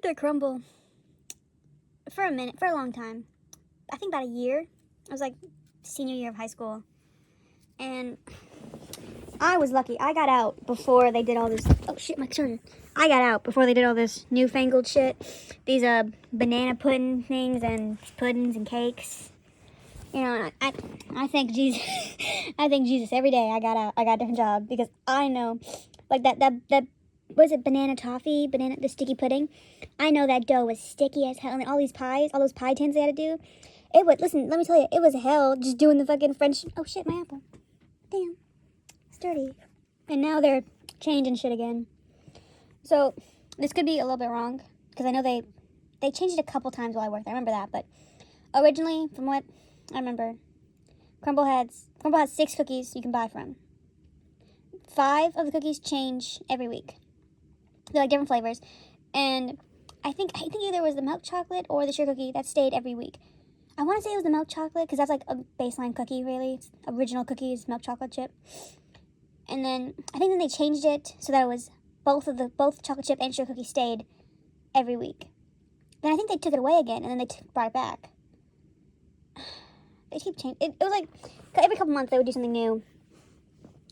worked at Crumbl for a long time. I think about a year. I was like senior year of high school. And I was lucky. I got out before they did all this. Oh shit, my turn. I got out before they did all this newfangled shit. These banana pudding things and puddings and cakes. You know, and I thank Jesus. I thank Jesus every day I got out. I got a different job because I know, like that was it banana toffee, the sticky pudding. I know that dough was sticky as hell, and all these pies, all those pie tins they had to do. It would, listen, let me tell you, it was hell just doing the fucking French. Oh shit, my apple. Damn, it's dirty. And now they're changing shit again. So this could be a little bit wrong because I know they changed it a couple times while I worked there. I remember that, but originally, from what I remember, Crumbl has 6 cookies you can buy from. 5 of the cookies change every week. They're like different flavors, and I think either it was the milk chocolate or the sugar cookie that stayed every week. I want to say it was the milk chocolate because that's like a baseline cookie, really. It's original cookies, milk chocolate chip. And then I think then they changed it so that it was both chocolate chip and sugar cookie stayed every week. Then I think they took it away again, and then they brought it back. They keep changing. It was like every couple months they would do something new.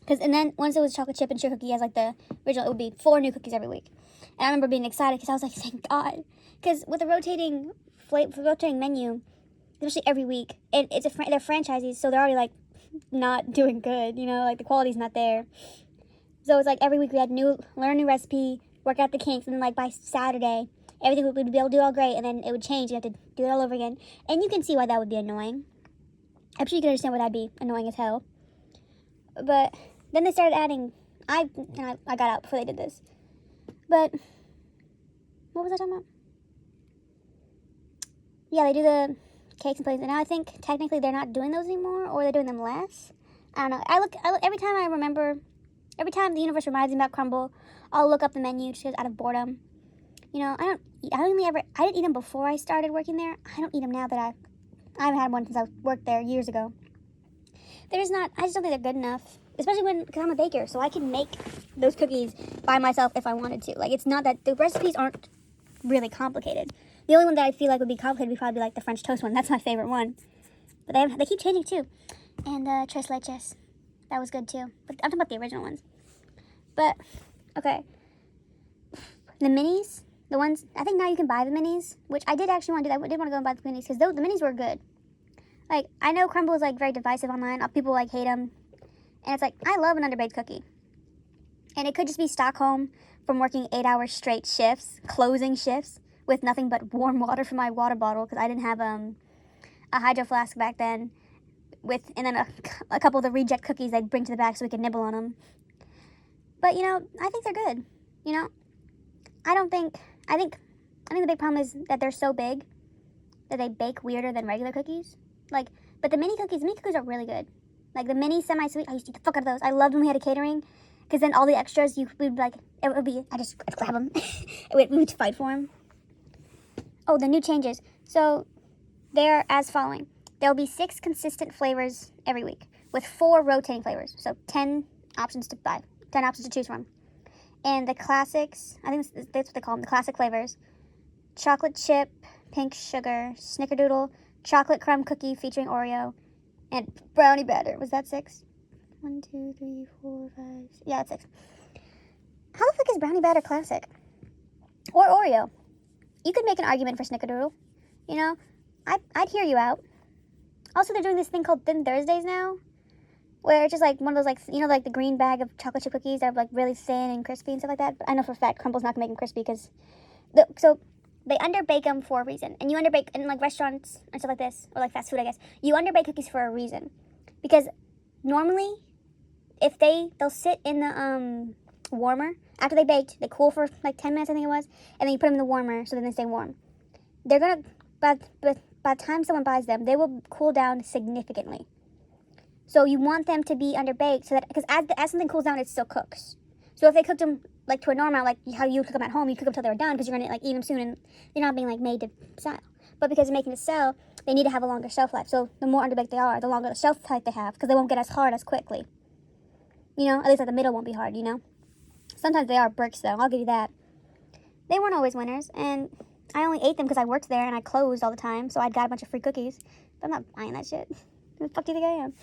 And then once it was chocolate chip and sugar cookie as like the original, it would be 4 new cookies every week. And I remember being excited because I was like, thank God. Because with the rotating menu, especially every week, and they're franchises, so they're already like not doing good, you know, like the quality's not there. So it's like every week we had learn a new recipe, work out the kinks, and then like by Saturday, everything would be able to do all great, and then it would change. You have to do it all over again. And you can see why that would be annoying. I'm sure you can understand why that'd be annoying as hell. But then they started adding, I got out before they did this. But, what was I talking about? Yeah, they do the cakes and puddings, and now I think technically they're not doing those anymore, or they're doing them less. I don't know. I look every time the universe reminds me about Crumbl, I'll look up the menu just out of boredom. You know, I didn't eat them before I started working there. I don't eat them now that I haven't had one since I worked there years ago. I just don't think they're good enough. Especially because I'm a baker, so I can make those cookies by myself if I wanted to. Like, it's not that, the recipes aren't really complicated. The only one that I feel like would be complicated would probably be like the French toast one. That's my favorite one. But they keep changing too. And tres leches. That was good too. But I'm talking about the original ones. But, okay. The minis, the ones, I think now you can buy the minis, which I did actually want to do that. I did want to go and buy the minis because the minis were good. Like, I know Crumbl is like very divisive online. People like hate them. And it's like, I love an underbaked cookie. And it could just be Stockholm from working 8-hour straight shifts, closing shifts, with nothing but warm water for my water bottle, because I didn't have a hydro flask back then, and then a couple of the reject cookies I'd bring to the back so we could nibble on them. But, you know, I think they're good. You know, I think the big problem is that they're so big that they bake weirder than regular cookies. Like, but the mini cookies are really good. Like the mini semi-sweet, I used to eat the fuck out of those. I loved when we had a catering, because then all the extras, I'd grab them. we would fight for them. Oh, the new changes. So, they're as following. There will be 6 consistent flavors every week, with 4 rotating flavors. So, 10 options to buy, 10 options to choose from. And the classics, I think that's what they call them, the classic flavors. Chocolate chip, pink sugar, snickerdoodle, chocolate crumb cookie featuring Oreo, and brownie batter. Was that 6? 1, 2, 3, 4, 5. Yeah, that's 6. How the fuck is brownie batter classic? Or Oreo? You could make an argument for snickerdoodle. You know, I'd hear you out. Also, they're doing this thing called Thin Thursdays now, where it's just like one of those, like, you know, like the green bag of chocolate chip cookies that are like really thin and crispy and stuff like that. But I know for a fact Crumbl's not gonna make them crispy because so they underbake them for a reason. And you underbake in like restaurants and stuff like this, or like fast food, I guess. You underbake cookies for a reason. Because normally, if they'll sit in the warmer, after they baked, they cool for like 10 minutes, I think it was, and then you put them in the warmer so then they stay warm. They're gonna, by the time someone buys them, they will cool down significantly. So you want them to be underbaked so that, because as something cools down, it still cooks. So if they cooked them like to a normal, like how you cook them at home, you cook them till they were done because you're gonna like eat them soon, and they're not being like made to sell. But because they're making to sell, they need to have a longer shelf life. So the more underbaked they are, the longer the shelf life they have, because they won't get as hard as quickly. You know, at least like the middle won't be hard. You know, sometimes they are bricks though. I'll give you that. they weren't always winners, and I only ate them because I worked there and I closed all the time, so I'd got a bunch of free cookies. But I'm not buying that shit. Who the fuck do you think I am?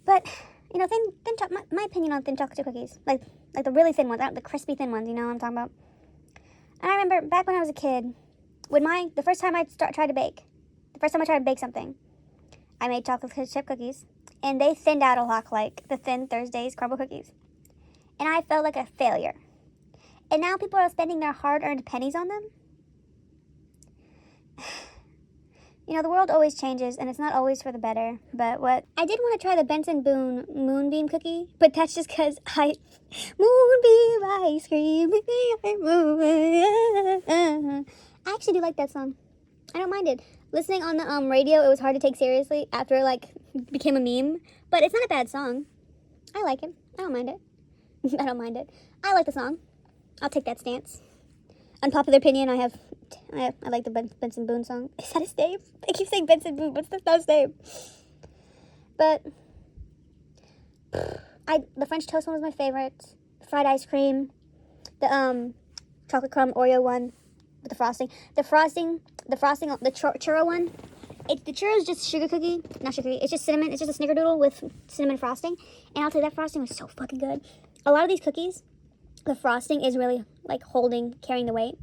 But, you know, my opinion on thin chocolate chip cookies, like the really thin ones, not the crispy thin ones, you know what I'm talking about? And I remember back when I was a kid, the first time I tried to bake something, I made chocolate chip cookies, and they thinned out a lot like the Thin Thursdays Crumbl cookies. And I felt like a failure. And now people are spending their hard-earned pennies on them. You know, the world always changes, and it's not always for the better. But I did want to try the Benson Boone Moonbeam cookie, but that's just because Moonbeam ice cream. I actually do like that song. I don't mind it. Listening on the radio, it was hard to take seriously after it, like, became a meme. But it's not a bad song. I like it. I don't mind it. I don't mind it. I like the song. I'll take that stance. Unpopular opinion, I like the Benson Boone song. Is that his name? I keep saying Benson Boone, but that's not his name. But the French toast one was my favorite. Fried ice cream, the chocolate crumb Oreo one with the frosting. The churro one. The churro is just sugar cookie, not sugar cookie. It's just cinnamon. It's just a snickerdoodle with cinnamon frosting. And I'll tell you, that frosting was so fucking good. A lot of these cookies, the frosting is really like carrying the weight.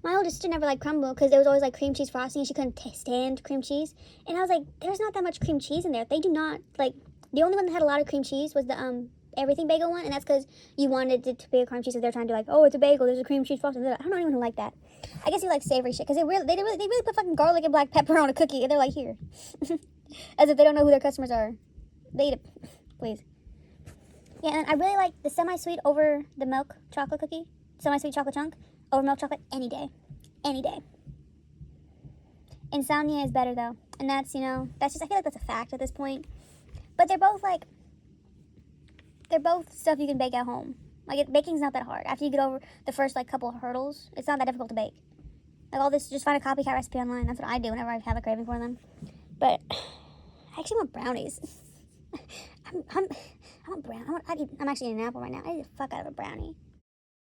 My older sister never liked Crumbl because there was always like cream cheese frosting and she couldn't stand cream cheese. And I was like, there's not that much cream cheese in there. They do not, like, the only one that had a lot of cream cheese was the everything bagel one, and that's because you wanted it to be a cream cheese, so they're trying to do like, oh, it's a bagel, there's a cream cheese frosting. I don't know anyone who like that. I guess you like savory shit because they really put fucking garlic and black pepper on a cookie, and they're like, here. As if they don't know who their customers are. They eat it, please. Yeah, and I really like the semi-sweet over the milk chocolate cookie, semi-sweet chocolate chunk over milk chocolate any day. Insomnia is better though, and that's, you know, that's just, I feel like that's a fact at this point. But they're both stuff you can bake at home. Like, baking's not that hard. After you get over the first, like, couple of hurdles, it's not that difficult to bake. Like, all this, just find a copycat recipe online. That's what I do whenever I have a craving for them. But I actually want brownies. I want brownies. I'm actually eating an apple right now. I need the fuck out of a brownie.